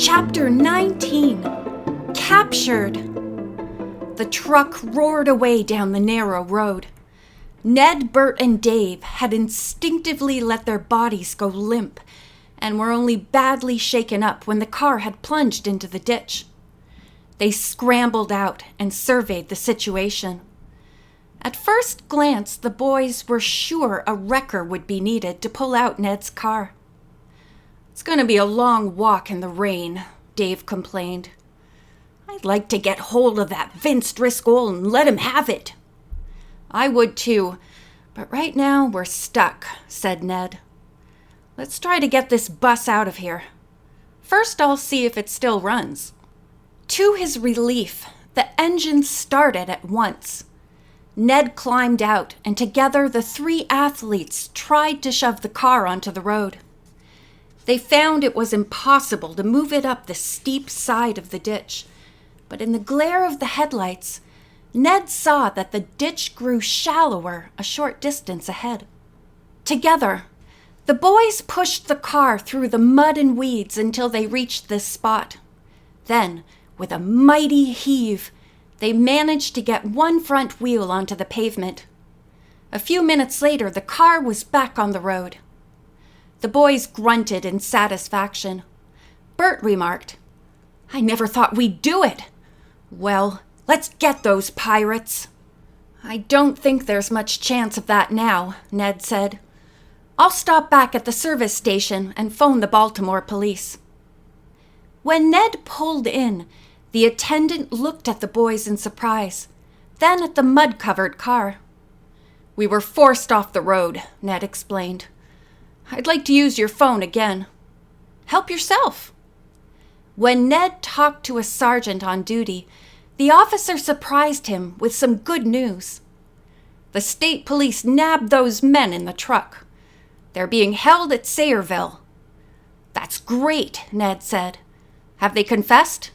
Chapter 19. Captured. The truck roared away down the narrow road. Ned, Bert, and Dave had instinctively let their bodies go limp and were only badly shaken up when the car had plunged into the ditch. They scrambled out and surveyed the situation. At first glance, the boys were sure a wrecker would be needed to pull out Ned's car. "It's going to be a long walk in the rain," Dave complained. "I'd like to get hold of that Vince Driscoll and let him have it." "I would too, but right now we're stuck," said Ned. "Let's try to get this bus out of here. First, I'll see if it still runs." To his relief, the engine started at once. Ned climbed out, and together the three athletes tried to shove the car onto the road. They found it was impossible to move it up the steep side of the ditch, but in the glare of the headlights, Ned saw that the ditch grew shallower a short distance ahead. Together, the boys pushed the car through the mud and weeds until they reached this spot. Then, with a mighty heave, they managed to get one front wheel onto the pavement. A few minutes later, the car was back on the road. The boys grunted in satisfaction. Bert remarked, "I never thought we'd do it. Well, let's get those pirates." "I don't think there's much chance of that now," Ned said. "I'll stop back at the service station and phone the Baltimore police." When Ned pulled in, the attendant looked at the boys in surprise, then at the mud-covered car. "We were forced off the road," Ned explained. "I'd like to use your phone again." "Help yourself." When Ned talked to a sergeant on duty, the officer surprised him with some good news. "The state police nabbed those men in the truck. They're being held at Sayreville." "That's great," Ned said. "Have they confessed?"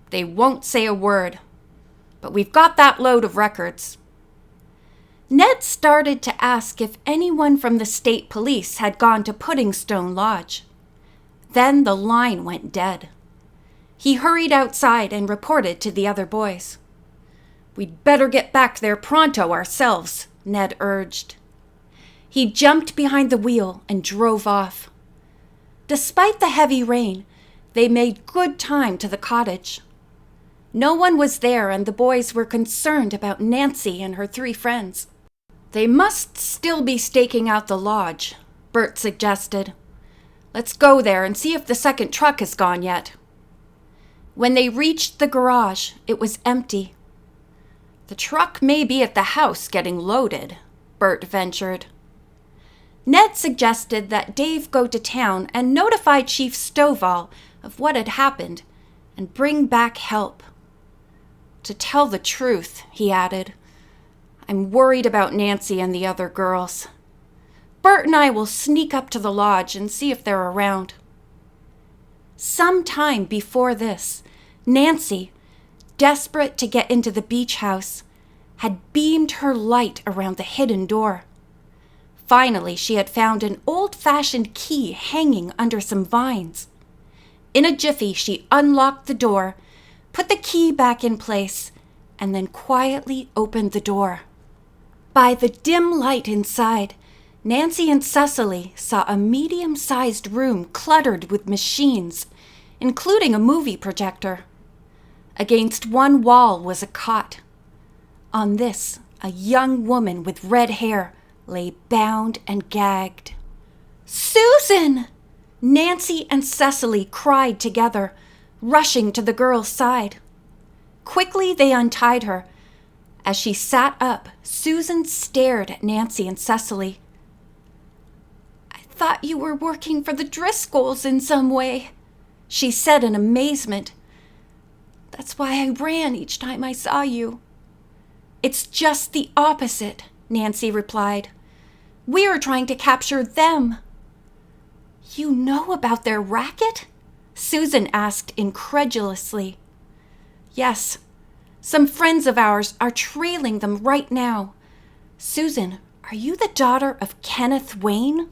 "They won't say a word. But we've got that load of records." Ned started to ask if anyone from the state police had gone to Puddingstone Lodge. Then the line went dead. He hurried outside and reported to the other boys. "We'd better get back there pronto ourselves," Ned urged. He jumped behind the wheel and drove off. Despite the heavy rain, they made good time to the cottage. No one was there, and the boys were concerned about Nancy and her three friends. "They must still be staking out the lodge," Bert suggested. "Let's go there and see if the second truck has gone yet." When they reached the garage, it was empty. "The truck may be at the house getting loaded," Bert ventured. Ned suggested that Dave go to town and notify Chief Stovall of what had happened and bring back help. "To tell the truth," he added, "I'm worried about Nancy and the other girls. Bert and I will sneak up to the lodge and see if they're around." Some time before this, Nancy, desperate to get into the beach house, had beamed her light around the hidden door. Finally, she had found an old-fashioned key hanging under some vines. In a jiffy, she unlocked the door, put the key back in place, and then quietly opened the door. By the dim light inside, Nancy and Cecily saw a medium-sized room cluttered with machines, including a movie projector. Against one wall was a cot. On this, a young woman with red hair lay bound and gagged. "Susan!" Nancy and Cecily cried together, rushing to the girl's side. Quickly they untied her. As she sat up, Susan stared at Nancy and Cecily. "I thought you were working for the Driscolls in some way," she said in amazement. "That's why I ran each time I saw you." "It's just the opposite," Nancy replied. "We're trying to capture them." "You know about their racket?" Susan asked incredulously. "Yes. Some friends of ours are trailing them right now. Susan, are you the daughter of Kenneth Wayne?"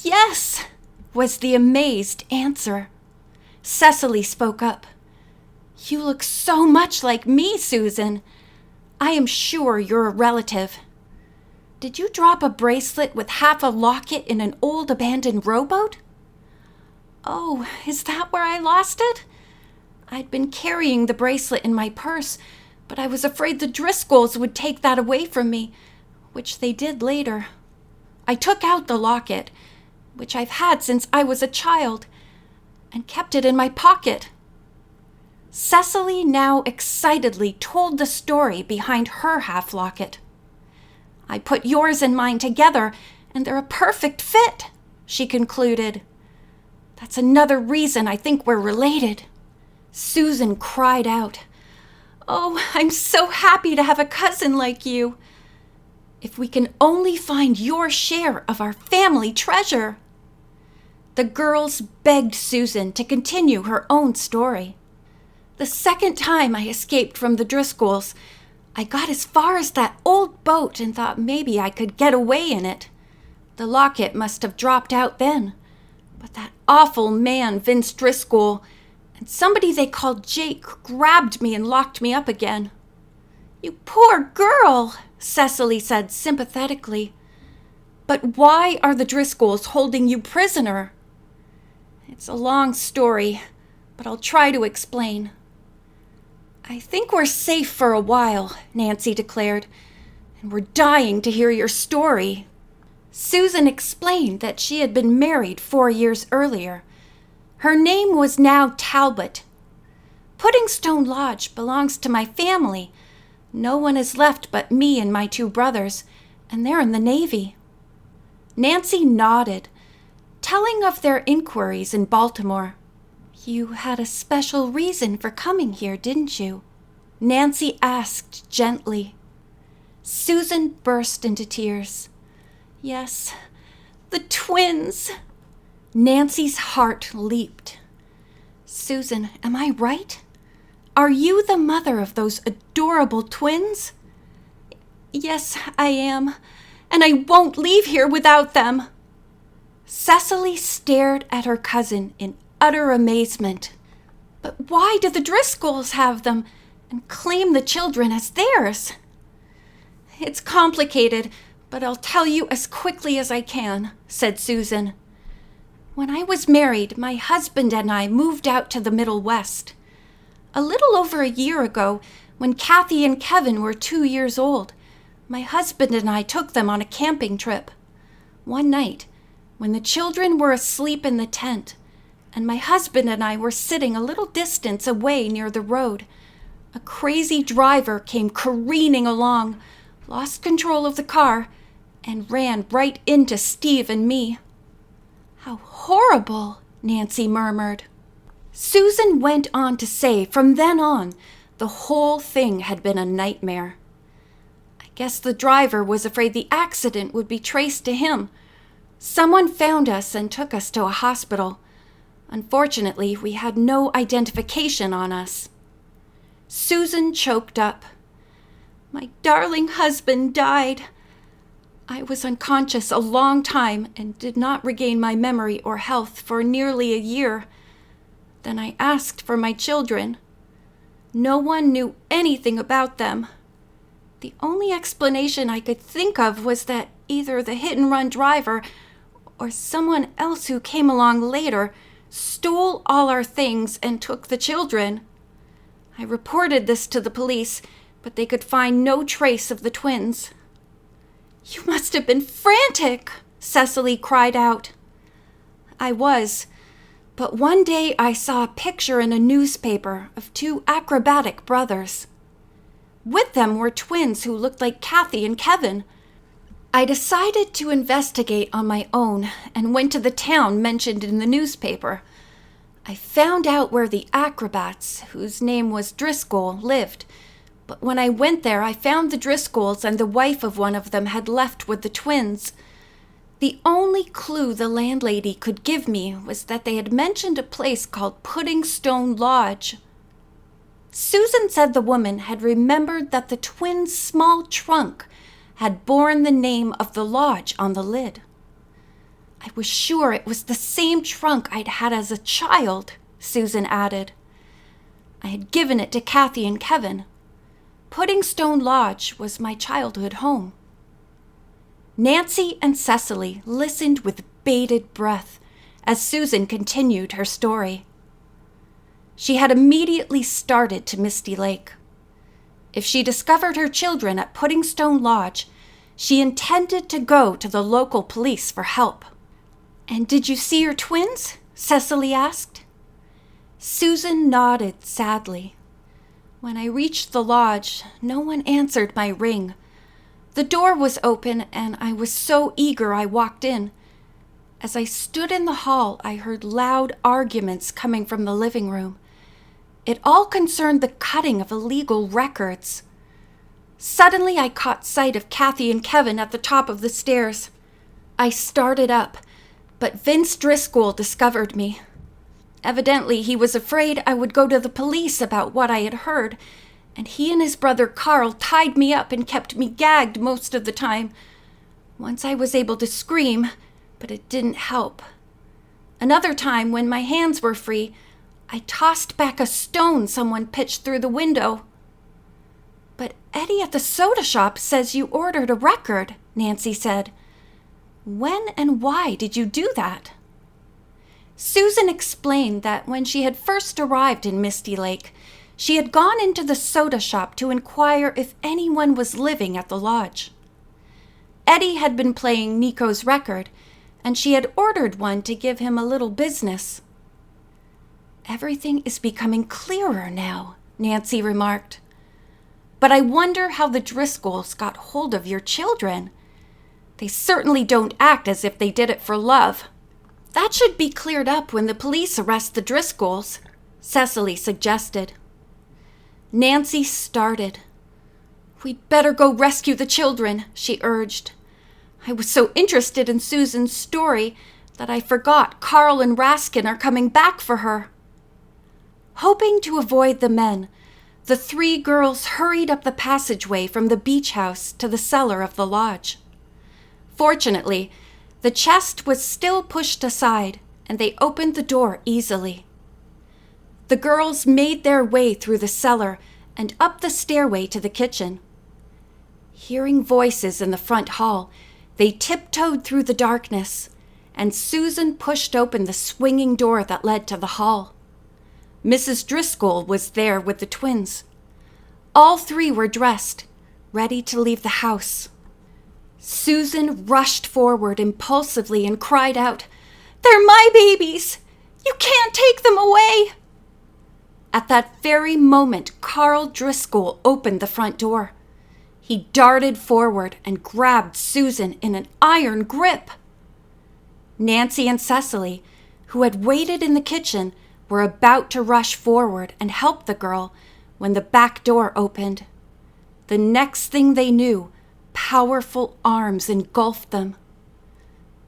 "Yes," was the amazed answer. Cecily spoke up. "You look so much like me, Susan. I am sure you're a relative. Did you drop a bracelet with half a locket in an old abandoned rowboat?" "Oh, is that where I lost it? I'd been carrying the bracelet in my purse, but I was afraid the Driscolls would take that away from me, which they did later. I took out the locket, which I've had since I was a child, and kept it in my pocket." Cecily now excitedly told the story behind her half locket. "I put yours and mine together, and they're a perfect fit," she concluded. "That's another reason I think we're related." Susan cried out, "Oh, I'm so happy to have a cousin like you. If we can only find your share of our family treasure." The girls begged Susan to continue her own story. "The second time I escaped from the Driscolls, I got as far as that old boat and thought maybe I could get away in it. The locket must have dropped out then, but that awful man, Vince Driscoll, and somebody they called Jake grabbed me and locked me up again." "You poor girl," Cecily said sympathetically. "But why are the Driscolls holding you prisoner?" "It's a long story, but I'll try to explain." "I think we're safe for a while," Nancy declared, "and we're dying to hear your story." Susan explained that she had been married 4 years earlier. Her name was now Talbot. "Puddingstone Lodge belongs to my family. No one is left but me and my 2 brothers, and they're in the Navy." Nancy nodded, telling of their inquiries in Baltimore. "You had a special reason for coming here, didn't you?" Nancy asked gently. Susan burst into tears. "Yes, the twins." Nancy's heart leaped. "Susan, am I right? Are you the mother of those adorable twins?" "Yes, I am, and I won't leave here without them." Cecily stared at her cousin in utter amazement. "But why do the Driscolls have them and claim the children as theirs?" "It's complicated, but I'll tell you as quickly as I can," said Susan. "When I was married, my husband and I moved out to the Middle West. A little over a year ago, when Kathy and Kevin were 2 years old, my husband and I took them on a camping trip. One night, when the children were asleep in the tent, and my husband and I were sitting a little distance away near the road, a crazy driver came careening along, lost control of the car, and ran right into Steve and me." "How horrible," Nancy murmured. Susan went on to say from then on, the whole thing had been a nightmare. "I guess the driver was afraid the accident would be traced to him. Someone found us and took us to a hospital. Unfortunately, we had no identification on us." Susan choked up. "My darling husband died. I was unconscious a long time and did not regain my memory or health for nearly a year. Then I asked for my children. No one knew anything about them. The only explanation I could think of was that either the hit-and-run driver or someone else who came along later stole all our things and took the children. I reported this to the police, but they could find no trace of the twins." "You must have been frantic," Cecily cried out. "I was, but one day I saw a picture in a newspaper of 2 acrobatic brothers. With them were twins who looked like Kathy and Kevin. I decided to investigate on my own and went to the town mentioned in the newspaper. I found out where the acrobats, whose name was Driscoll, lived, but when I went there I found the Driscolls and the wife of one of them had left with the twins. The only clue the landlady could give me was that they had mentioned a place called Puddingstone Lodge." Susan said the woman had remembered that the twins' small trunk had borne the name of the lodge on the lid. "I was sure it was the same trunk I'd had as a child," Susan added. I had given it to Kathy and Kevin. Pudding Stone Lodge was my childhood home. Nancy and Cecily listened with bated breath as Susan continued her story. She had immediately started to Misty Lake. If she discovered her children at Pudding Stone Lodge, she intended to go to the local police for help. And did you see your twins? Cecily asked. Susan nodded sadly. When I reached the lodge, no one answered my ring. The door was open, and I was so eager I walked in. As I stood in the hall, I heard loud arguments coming from the living room. It all concerned the cutting of illegal records. Suddenly, I caught sight of Kathy and Kevin at the top of the stairs. I started up, but Vince Driscoll discovered me. Evidently, he was afraid I would go to the police about what I had heard, and he and his brother Carl tied me up and kept me gagged most of the time. Once I was able to scream, but it didn't help. Another time, when my hands were free, I tossed back a stone someone pitched through the window. But Eddie at the soda shop says you ordered a record, Nancy said. When and why did you do that? Susan explained that when she had first arrived in Misty Lake, she had gone into the soda shop to inquire if anyone was living at the lodge. Eddie had been playing Nico's record, and she had ordered one to give him a little business. Everything is becoming clearer now, Nancy remarked. But I wonder how the Driscolls got hold of your children. They certainly don't act as if they did it for love. That should be cleared up when the police arrest the Driscolls, Cecily suggested. Nancy started. We'd better go rescue the children, she urged. I was so interested in Susan's story that I forgot Carl and Raskin are coming back for her. Hoping to avoid the men, the three girls hurried up the passageway from the beach house to the cellar of the lodge. Fortunately, the chest was still pushed aside, and they opened the door easily. The girls made their way through the cellar and up the stairway to the kitchen. Hearing voices in the front hall, they tiptoed through the darkness, and Susan pushed open the swinging door that led to the hall. Mrs. Driscoll was there with the twins. All three were dressed, ready to leave the house. Susan rushed forward impulsively and cried out, "They're my babies! You can't take them away!" At that very moment, Carl Driscoll opened the front door. He darted forward and grabbed Susan in an iron grip. Nancy and Cecily, who had waited in the kitchen, were about to rush forward and help the girl when the back door opened. The next thing they knew, powerful arms engulfed them.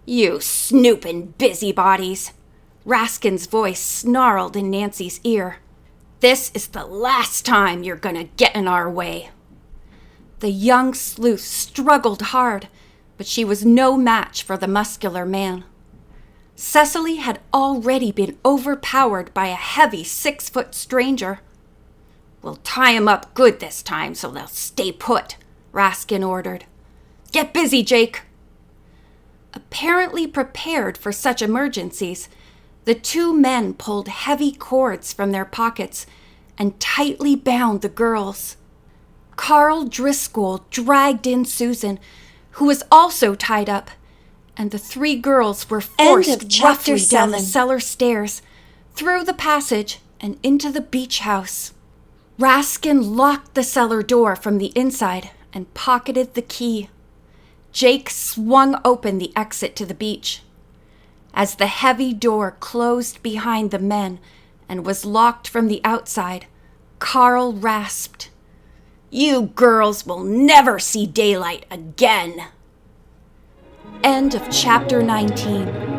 "You snoopin' busybodies!" Raskin's voice snarled in Nancy's ear. "This is the last time you're gonna get in our way." The young sleuth struggled hard, but she was no match for the muscular man. Cecily had already been overpowered by a heavy 6-foot stranger. "We'll tie 'em up good this time so they'll stay put," Raskin ordered. "Get busy, Jake." Apparently prepared for such emergencies, the two men pulled heavy cords from their pockets and tightly bound the girls. Carl Driscoll dragged in Susan, who was also tied up, and the three girls were forced roughly down the cellar stairs, through the passage, and into the beach house. Raskin locked the cellar door from the inside and pocketed the key. Jake swung open the exit to the beach. As the heavy door closed behind the men and was locked from the outside, Carl rasped, "You girls will never see daylight again." End of chapter 19.